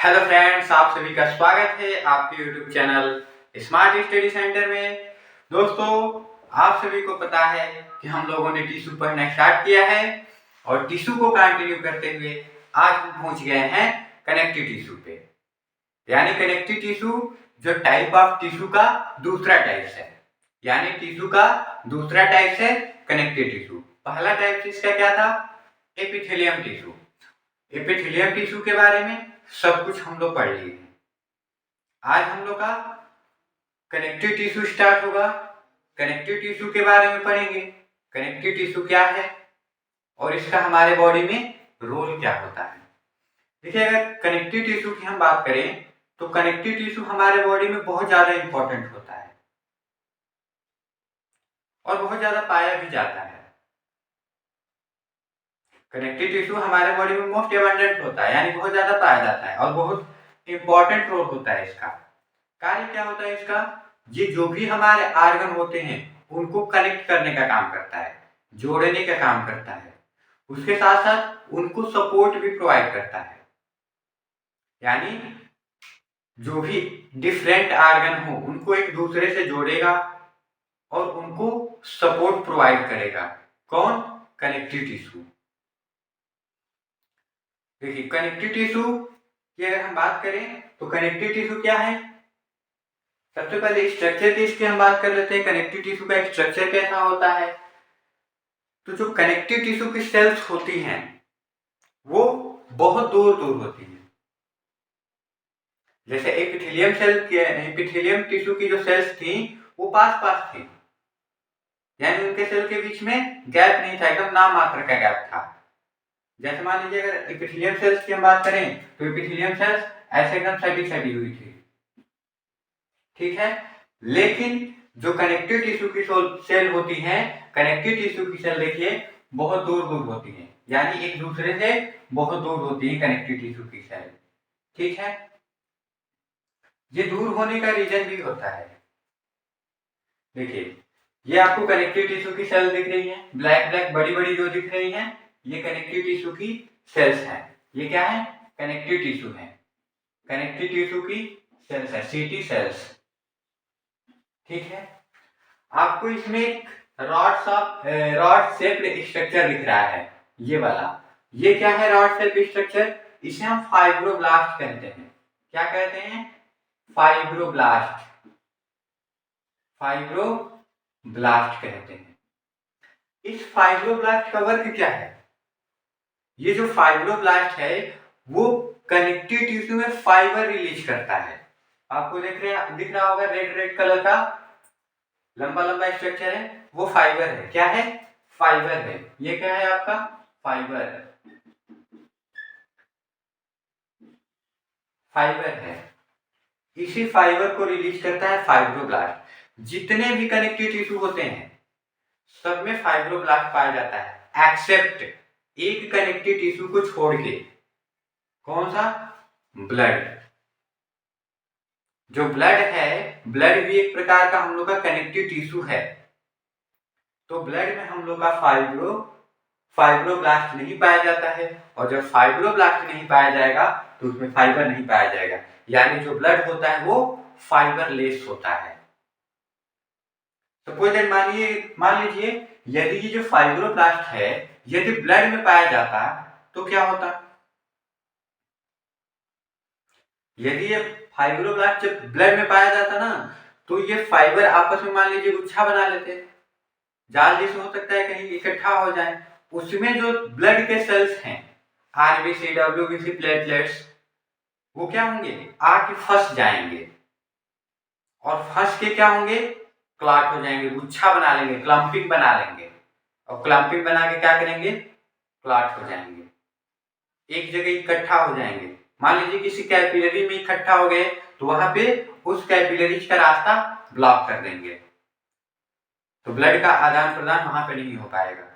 Hello friends, आप सभी का स्वागत है आपके YouTube channel smart study centre में। दोस्तों, आप सभी को पता है कि हम लोगों ने टिश्यू पढ़ना स्टार्ट किया है और टिश्यू को कंटिन्यू करते हुए आज हम पहुंच गए हैं कनेक्टिव टिश्यू पे। यानी कनेक्टिव टिश्यू जो टाइप ऑफ टिश्यू का दूसरा टाइप है, यानी टिश्यू का दूसरा टाइप है कनेक्टिव टिश्यू। पहला टाइप इसका क्या था? Epithelium tissue. एपिथेलियम टिश्यू के बारे में सब कुछ हम लोग पढ़ लिए हैं। आज हम लोग का कनेक्टिव टिश्यू स्टार्ट होगा। कनेक्टिव टिश्यू के बारे में पढ़ेंगे। कनेक्टिव टिश्यू क्या है और इसका हमारे बॉडी में रोल क्या होता है। देखिए, अगर कनेक्टिव टिश्यू की हम बात करें तो कनेक्टिव टिश्यू हमारे बॉडी में बहुत ज्यादा इंपॉर्टेंट होता है और बहुत ज्यादा पाया भी जाता है। कनेक्टिव टिश्यू हमारे बॉडी में मोस्ट एबंडेंट होता है, यानी बहुत ज्यादा पाया जाता है और बहुत इंपॉर्टेंट रोल होता है इसका। कार्य क्या होता है इसका? ये जो भी हमारे आर्गन होते हैं उनको कनेक्ट करने का काम करता है, जोड़ने का काम करता है। उसके साथ साथ उनको सपोर्ट भी प्रोवाइड करता है। यानी जो भी डिफरेंट आर्गन हो उनको एक दूसरे से जोड़ेगा और उनको सपोर्ट प्रोवाइड करेगा। कौन? Connective tissue. देखिए, कनेक्टिव टिश्यू की अगर हम बात करें तो कनेक्टिव टिश्यू क्या है? सबसे पहले स्ट्रक्चर की इसकी हम बात कर लेते हैं। कनेक्टिव टिश्यू का स्ट्रक्चर कैसा होता है? तो जो कनेक्टिव टिश्यू की सेल्स होती हैं वो बहुत दूर दूर होती हैं। जैसे एपिथेलियम सेल के एपिथेलियम टिश्यू की जो सेल्स थी वो पास पास थी, यानी उनके सेल के बीच में गैप नहीं था, एकदम नाम मात्र का गैप था। जैसे मान लीजिए अगर एपिथेलियम सेल्स की हम बात करें तो एपिथेलियम सेल्स ऐसे एकदम सटी सटी हुई थी, ठीक है। लेकिन जो कनेक्टिव टिश्यू की सेल होती है, कनेक्टिव टिश्यू की सेल देखिए बहुत दूर दूर होती है, यानी एक दूसरे से बहुत दूर होती है कनेक्टिव टिश्यू की सेल, ठीक है। ये दूर होने का रीजन भी होता है। देखिए, ये आपको कनेक्टिव टिश्यू की सेल दिख रही है, ब्लैक ब्लैक बड़ी बड़ी जो दिख रही है ये कनेक्टिव टिश्यू की सेल्स हैं। ये क्या है? कनेक्टिव टिश्यू है, कनेक्टिव टिश्यू की सेल्स है, सीटी सेल्स, ठीक है। आपको इसमें एक रॉड शेप्ड स्ट्रक्चर दिख रहा है, ये वाला। ये क्या है? Rod shaped structure. इसे हम फाइब्रोब्लास्ट कहते हैं। क्या कहते हैं? फाइब्रोब्लास्ट। फाइब्रोब्लास्ट कहते हैं। इस फाइब्रोब्लास्ट का वर्क क्या है? ये जो फाइब्रोब्लास्ट है वो कनेक्टिव टिश्यू में फाइबर रिलीज करता है। आपको दिख रहा होगा रेड रेड कलर का लंबा लंबा स्ट्रक्चर है, वो फाइबर है। क्या है? फाइबर है। ये क्या है आपका? फाइबर है, फाइबर है। इसी फाइबर को रिलीज करता है फाइब्रोब्लास्ट। जितने भी कनेक्टिव टिश्यू होते हैं सब में फाइब्रोब्लास्ट पाया जाता है, एक्सेप्ट एक कनेक्टिव टिश्यू को छोड़ के। कौन सा? ब्लड। जो ब्लड है, ब्लड भी एक प्रकार का हम लोग का कनेक्टिव टिश्यू है। तो ब्लड में हम लोग का फाइब्रोब्लास्ट नहीं पाया जाता है, और जब फाइब्रोब्लास्ट नहीं पाया जाएगा तो उसमें फाइबर नहीं पाया जाएगा, यानी जो ब्लड होता है वो फाइबरलेस होता है। सपोज दैट मान लीजिए यदि ये जो फाइब्रोब्लास्ट है यदि ब्लड में पाया जाता तो क्या होता? यदि ये फाइब्रोब्लास्ट जब ब्लड में पाया जाता ना तो ये फाइबर आपस में मान लीजिए गुच्छा बना लेते, जाल जैसे हो सकता है कहीं इकट्ठा हो जाए। उसमें जो ब्लड के सेल्स हैं, आरबीसी, डब्ल्यूबीसी, प्लेटलेट्स, वो क्या होंगे? आके फंस जाएंगे और फंस के क्या होंगे? क्लॉट हो जाएंगे, गुच्छा बना लेंगे, क्लम्पिंग बना लेंगे। और क्लम्पिंग बना के क्या करेंगे? क्लॉट हो जाएंगे, एक जगह इकट्ठा हो जाएंगे। मान लीजिए किसी कैपिलरी में इकट्ठा हो गए तो वहां पे उस कैपिलरीज का रास्ता ब्लॉक कर देंगे, तो ब्लड का आदान प्रदान वहां पे नहीं हो पाएगा,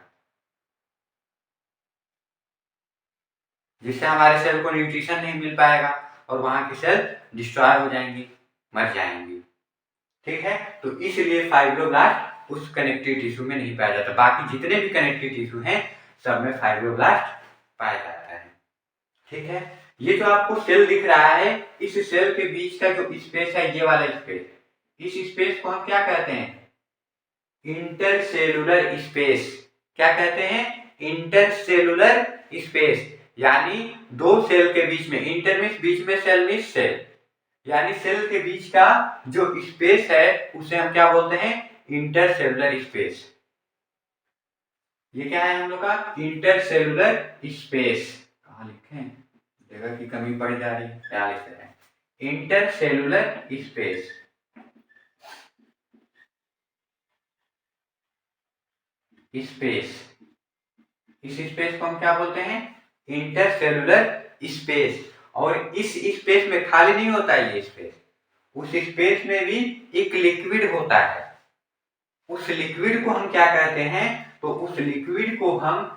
जिससे हमारे सेल को न्यूट्रिशन नहीं मिल पाएगा और वहां की सेल डिस्ट्रॉय हो जाएंगी, मर जाएंगी, ठीक है। तो इसलिए फाइब्रोब्लास्ट उस कनेक्टिव टिश्यू में नहीं पाया जाता। बाकी जितने भी कनेक्टिव टिश्यू हैं सब में फाइब्रोब्लास्ट पाया जाता है, ठीक है। ये जो आपको सेल दिख रहा है, इस सेल के बीच का जो स्पेस है, ये वाला स्पेस, इस स्पेस को हम क्या कहते हैं? Intercellular space. क्या कहते हैं? Intercellular space. यानी दो सेल के बीच में, इंटर मींस बीच में, सेल मींस सेल, यानी सेल के बीच का जो स्पेस है उसे हम क्या बोलते हैं? Intercellular space. ये क्या है हम लोग का? Intercellular space. कहाँ लिखे हैं? जगह की कमी पड़ जा रही है, क्या लिख रहे हैं? Intercellular space. स्पेस, इस स्पेस को हम क्या बोलते हैं? Intercellular space. और इस स्पेस में खाली नहीं होता है ये स्पेस, उस स्पेस में भी एक लिक्विड होता है। उस लिक्विड को हम क्या कहते हैं? तो उस लिक्विड को हम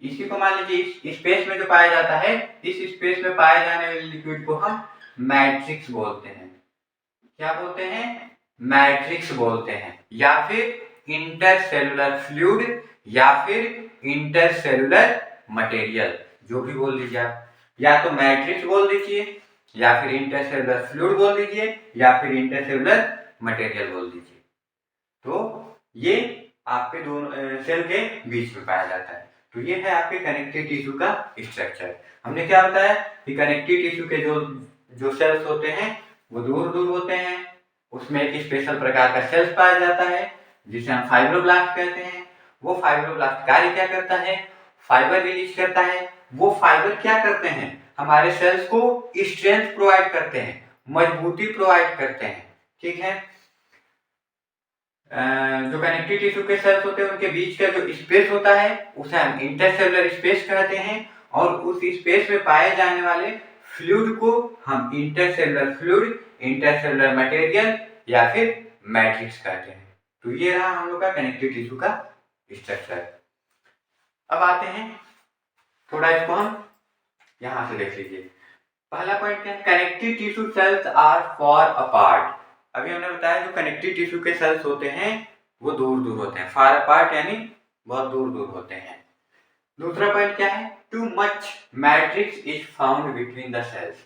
इसी को मान लीजिए इस स्पेस में जो पाया जाता है, इस स्पेस में पाए जाने वाले लिक्विड को हम मैट्रिक्स बोलते हैं। क्या बोलते हैं? मैट्रिक्स बोलते हैं, या फिर इंटरसेलुलर फ्लूइड, या फिर इंटरसेलुलर मटेरियल, जो भी बोल लीजिए आप। या तो मैट्रिक्स बोल दीजिए, या फिर इंटरसेलुलर फ्लूइड बोल दीजिए, या फिर इंटरसेलुलर मटेरियल बोल दीजिए। तो ये आपके दोनों सेल के बीच में पाया जाता है। तो ये है आपके कनेक्टिव टिश्यू का स्ट्रक्चर। हमने क्या बताया कि कनेक्टिव टिश्यू के जो सेल्स होते हैं वो दूर दूर होते हैं, उसमें एक स्पेशल प्रकार का सेल्स पाया जाता है जिसे हम फाइब्रोब्लास्ट कहते हैं। वो फाइब्रोब्लास्ट कार्य क्या करता है? फाइबर रिलीज करता है। वो फाइबर क्या करते हैं? हमारे सेल्स को स्ट्रेंथ प्रोवाइड करते हैं, मजबूती प्रोवाइड करते हैं। ठीक है। जो कनेक्टिव टिश्यू के सेल्स होते हैं उनके बीच का जो स्पेस होता है उसे हम इंटरसेलुलर स्पेस कहते हैं, और उस स्पेस में पाए जाने वाले फ्लूइड को हम इंटरसेलुलर फ्लूइड, इंटरसेलुलर मटेरियल या फिर मैट्रिक्स कहते हैं। तो ये रहा हम लोग का कनेक्टिव टिश्यू का स्ट्रक्चर। अब आते हैं, थोड़ा इसको हम यहां से देख लीजिए। पहला पॉइंट क्या है? Connective tissue cells are far apart. अभी हमने बताया जो कनेक्टिव टिश्यू के सेल्स होते हैं वो दूर दूर होते हैं, फार अपार्ट यानी बहुत दूर दूर होते हैं। दूसरा पॉइंट क्या है? Too much matrix is found between the cells,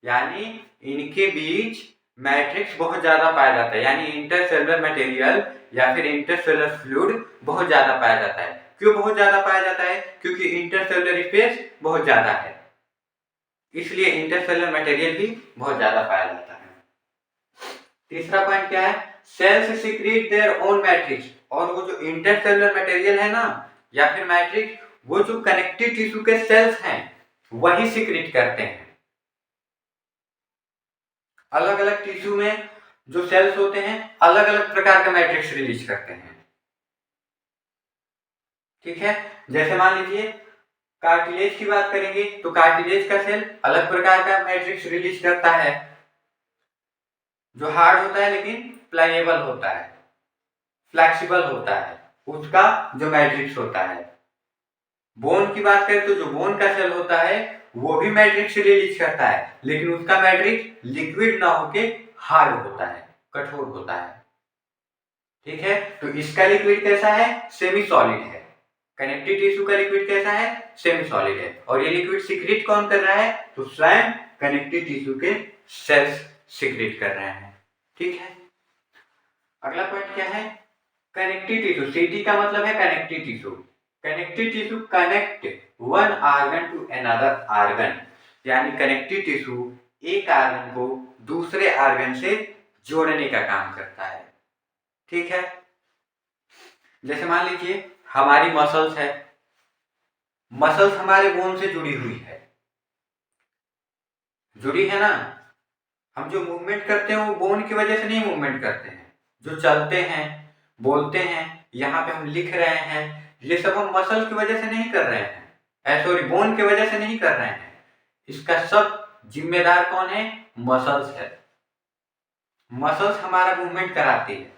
यानी इनके बीच मैट्रिक्स बहुत ज्यादा पाया जाता है, यानी इंटरसेलुलर मटेरियल या फिर इंटरसेलुलर फ्लूइड बहुत ज्यादा पाया जाता है। क्यों बहुत ज्यादा पाया जाता है? क्योंकि इंटरसेलुलर स्पेस बहुत ज्यादा है, इसलिए इंटरसेलुलर मटेरियल भी बहुत ज्यादा पाया जाता है। तीसरा पॉइंट क्या है? Sales secret their own matrix. और वो जो इंटरसेलुलर मटेरियल है ना या फिर मैट्रिक्स, वो जो कनेक्टिव टिश्यू के सेल्स हैं वही सीक्रेट करते हैं। अलग अलग टिश्यू में जो सेल्स होते हैं अलग अलग प्रकार का मैट्रिक्स रिलीज करते हैं। ठीक है। जैसे मान लीजिए कार्टिलेज की बात करेंगे तो कार्टिलेज का सेल अलग प्रकार का मैट्रिक्स रिलीज करता है, जो हार्ड होता है लेकिन प्लायेबल होता है, फ्लेक्सिबल होता है, उसका जो मैट्रिक्स होता है। बोन की बात करें तो जो बोन का सेल होता है वो भी मैट्रिक्स रिलीज करता है, लेकिन उसका मैट्रिक्स लिक्विड ना होके हार्ड होता है, कठोर होता है। ठीक है। तो इसका लिक्विड कैसा है? सेमी सॉलिड है। कनेक्टिव टिश्यू का लिक्विड कैसा है? सेमी सॉलिड है। और ये लिक्विड सीक्रेट कौन कर रहा है? तो स्वयं कनेक्टिव टिश्यू के सेल्स सीक्रेट कर रहे हैं। ठीक है। अगला पॉइंट क्या है? Connective tissue. सीटी का मतलब है connective tissue. Connective tissue connect one organ to another organ, यानी कनेक्टिव टिश्यू एक ऑर्गन को दूसरे ऑर्गन से जोड़ने का काम करता है। ठीक है। जैसे मान लीजिए हमारी मसल्स है, मसल्स हमारे बोन से जुड़ी हुई है, जुड़ी है ना। हम जो मूवमेंट करते हैं वो बोन की वजह से नहीं मूवमेंट करते हैं। जो चलते हैं, बोलते हैं, यहाँ पे हम लिख रहे हैं, ये सब हम मसल की वजह से नहीं कर रहे हैं, सॉरी बोन की वजह से नहीं कर रहे हैं। इसका सब जिम्मेदार कौन है? मसल्स है। मसल्स हमारा मूवमेंट कराती है,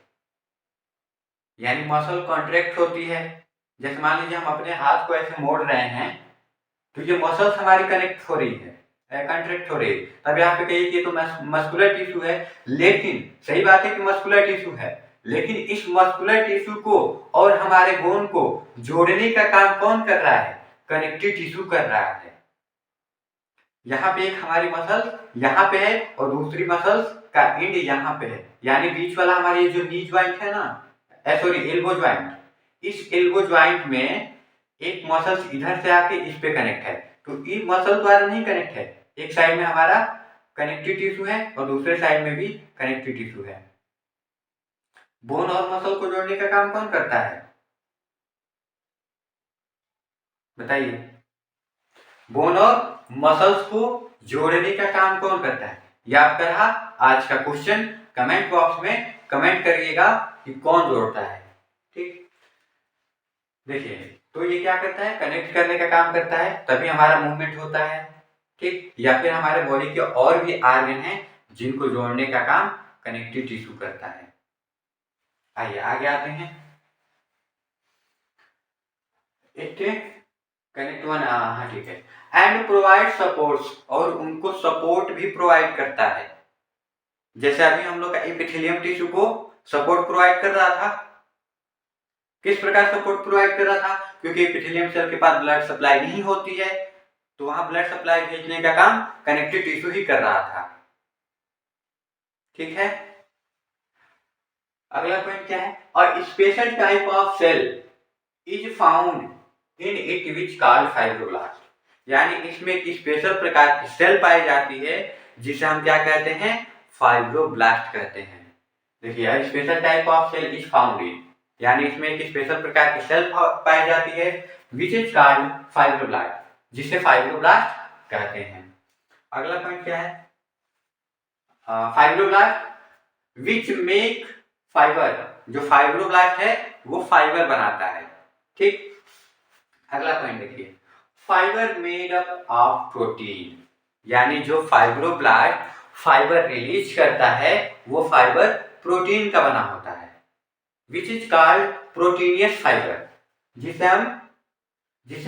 यानी मसल कॉन्ट्रैक्ट होती है। जैसे मान लीजिए हम अपने हाथ को ऐसे मोड़ रहे हैं तो ये मसल्स हमारी कनेक्ट हो रही है, कॉन्ट्रैक्ट हो रही है। तब यहाँ पे कहिए कि तो मस्कुलर टिश्यू है, लेकिन सही बात है कि मस्कुलर टिश्यू है, लेकिन इस मस्कुलर टिश्यू को और हमारे बोन को जोड़ने का काम कौन कर रहा है? कनेक्टिव टिश्यू कर रहा है। यहाँ पे एक हमारी मसल यहाँ पे है और दूसरी मसल्स का एंड यहाँ पे है, यानी बीच वाला हमारी जो नी ज्वाइंट है ना, सॉरी एल्बो ज्वाइंट, इस एल्बो ज्वाइंट में एक मसल्स इधर से आके इस पे कनेक्ट है, तो इन मसल द्वारा नहीं कनेक्ट है, एक साइड में हमारा कनेक्टिव टिश्यू है और दूसरे साइड में भी कनेक्टिव टिश्यू है। बोन और मसल को जोड़ने का काम कौन करता है बताइए? बोन और मसल्स को जोड़ने का काम कौन करता है, ये आपका रहा आज का क्वेश्चन। कमेंट बॉक्स में कमेंट करिएगा कि कौन जोड़ता है। ठीक, देखिए तो ये क्या करता है, कनेक्ट करने का काम करता है, तभी हमारा मूवमेंट होता है। ठीक, या फिर हमारे बॉडी के और भी ऑर्गन हैं जिनको जोड़ने का काम कनेक्टिव टिश्यू करता है। आइए आगे आते हैं। कनेक्ट वन, हाँ ठीक है। एंड प्रोवाइड सपोर्ट्स, और उनको सपोर्ट भी प्रोवाइड करता है। जैसे अभी हम लोग का एपिथेलियम टिश्यू को सपोर्ट प्रोवाइड कर रहा था, किस प्रकार सपोर्ट प्रोवाइड कर रहा था, क्योंकि एपिथेलियम सेल के पास ब्लड सप्लाई नहीं होती है, तो वहां ब्लड सप्लाई भेजने का काम कनेक्टिव टिश्यू ही कर रहा था। ठीक है, अगला पॉइंट क्या है, और special type of cell is found in it which called fibroblast, यानी इसमें एक स्पेशल प्रकार की सेल पाई जाती है जिसे हम क्या कहते हैं, फाइब्रोब्लास्ट कहते हैं। देखिए special type of cell is found in, यानी इसमें एक स्पेशल प्रकार की सेल पाई जाती है विच इज कॉल्ड फाइब्रोब्लास्ट, जिसे फाइब्रोब्लास्ट कहते हैं। अगला पॉइंट क्या है, फाइब्रोब्लास्ट विच मेक फाइबर, जो फाइब्रोब्लास्ट है वो फाइबर बनाता है। ठीक, अगला पॉइंट देखिए, fibre made up of protein, यानी जो फाइब्रोब्लास्ट फाइबर रिलीज करता है वो फाइबर प्रोटीन का बना होता है, which is called proteinaceous fibre, जिसे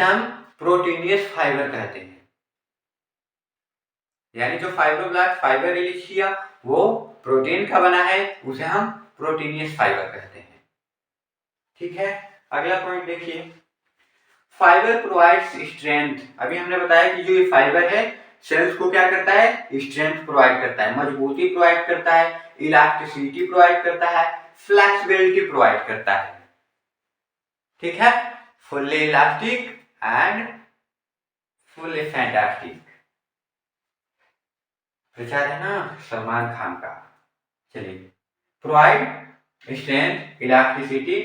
हम प्रोटीनियस फाइबर कहते हैं। यानी जो फाइब्रोब्लास्ट फाइबर रिलीज किया वो प्रोटीन का बना है, उसे हम प्रोटीनियस फाइबर कहते हैं। ठीक है, अगला पॉइंट देखिए, फाइबर प्रोवाइड्स स्ट्रेंथ। अभी हमने बताया कि जो ये फाइबर है सेल्स को क्या करता है, स्ट्रेंथ प्रोवाइड करता है, मजबूती प्रोवाइड करता है, इलास्टिसिटी प्रोवाइड करता है, फ्लेक्सिबिलिटी प्रोवाइड करता है। ठीक है, fully elastic and fully fantastic, प्रचार है ना सलमान खान का। चलिए, provide strength, elasticity,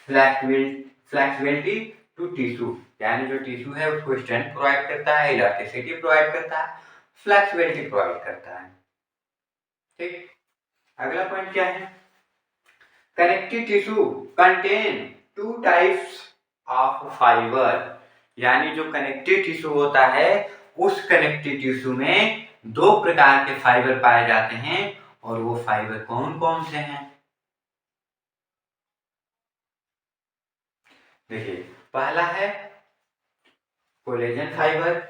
flexibility to tissue, यानी जो टिश्यू है उसको स्ट्रेंथ प्रोवाइड करता है, इलास्टिसिटी प्रोवाइड करता है, फ्लेक्सिबिलिटी प्रोवाइड करता है। ठीक, अगला पॉइंट क्या है, connective tissue contain two types of fibre, यानी जो कनेक्टिव टिश्यू होता है उस कनेक्टिव टिश्यू में दो प्रकार के फाइबर पाए जाते हैं, और वो फाइबर कौन कौन से हैं? देखिए, पहला है कोलेजन फाइबर,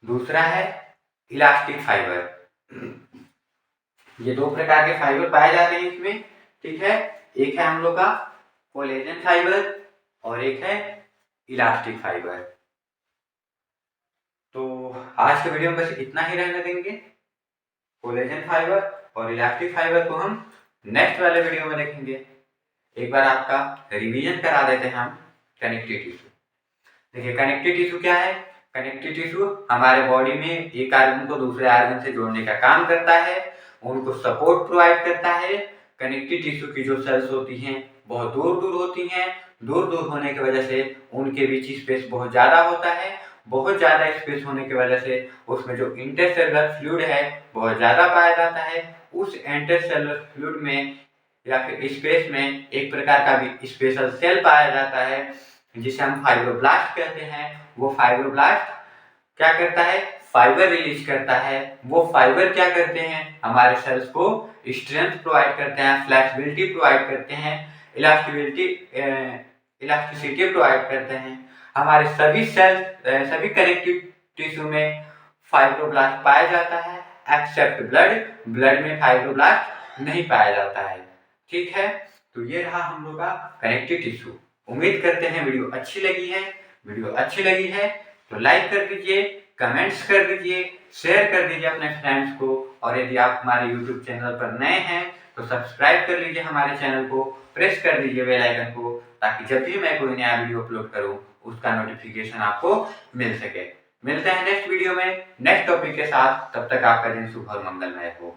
दूसरा है इलास्टिक फाइबर। ये दो प्रकार के फाइबर पाए जाते हैं इसमें। ठीक है, एक है हम लोग का कोलेजन फाइबर और एक है इलास्टिक फाइबर। तो आज के वीडियो में बस इतना ही रहने देंगे। कोलेजन फाइबर और इलास्टिक फाइबर को हम नेक्स्ट वाले वीडियो में देखेंगे। एक बार आपका रिवीजन करा देते हैं हम कनेक्टिव टिश्यू। देखिए कनेक्टिव टिश्यू क्या है, कनेक्टिव टिश्यू हमारे बॉडी में एक आर्गन को दूसरे आर्गन से जोड़ने का काम करता है, उनको सपोर्ट प्रोवाइड करता है। कनेक्टिव टिश्यू की जो सेल्स होती हैं बहुत दूर दूर होती हैं, दूर दूर होने की वजह से उनके बीच स्पेस बहुत ज़्यादा होता है, बहुत ज़्यादा स्पेस होने की वजह से उसमें जो इंटरसेलुलर फ्लूइड है बहुत ज़्यादा पाया जाता है। उस इंटरसेलुलर फ्लूइड में या फिर स्पेस में एक प्रकार का भी स्पेशल सेल पाया जाता है जिसे हम फाइब्रोब्लास्ट कहते हैं। वो फाइब्रोब्लास्ट क्या करता है, फाइबर रिलीज करता है। वो फाइबर क्या करते हैं, हमारे सेल्स को स्ट्रेंथ प्रोवाइड करते हैं, फ्लेक्सिबिलिटी प्रोवाइड करते हैं, इलास्टिसिटी प्रोवाइड करते हैं। हमारे सभी सेल्स सभी कनेक्टिव टिश्यू में फाइब्रोब्लास्ट पाया जाता है एक्सेप्ट ब्लड में फाइब्रोब्लास्ट नहीं पाया जाता है। ठीक है, तो ये रहा हम लोग का कनेक्टिव टिश्यू। उम्मीद करते हैं वीडियो अच्छी लगी है। वीडियो अच्छी लगी है तो लाइक कर दीजिए, कमेंट्स कर दीजिए, शेयर कर दीजिए अपने फ्रेंड्स को। और यदि आप हमारे यूट्यूब चैनल पर नए हैं तो सब्सक्राइब कर लीजिए हमारे चैनल को, प्रेस कर दीजिए बेल आइकन को, ताकि जब भी मैं कोई नया वीडियो अपलोड करूं उसका नोटिफिकेशन आपको मिल सके। मिलते हैं नेक्स्ट वीडियो में नेक्स्ट टॉपिक के साथ। तब तक आपका दिन शुभ और मंगलमय हो।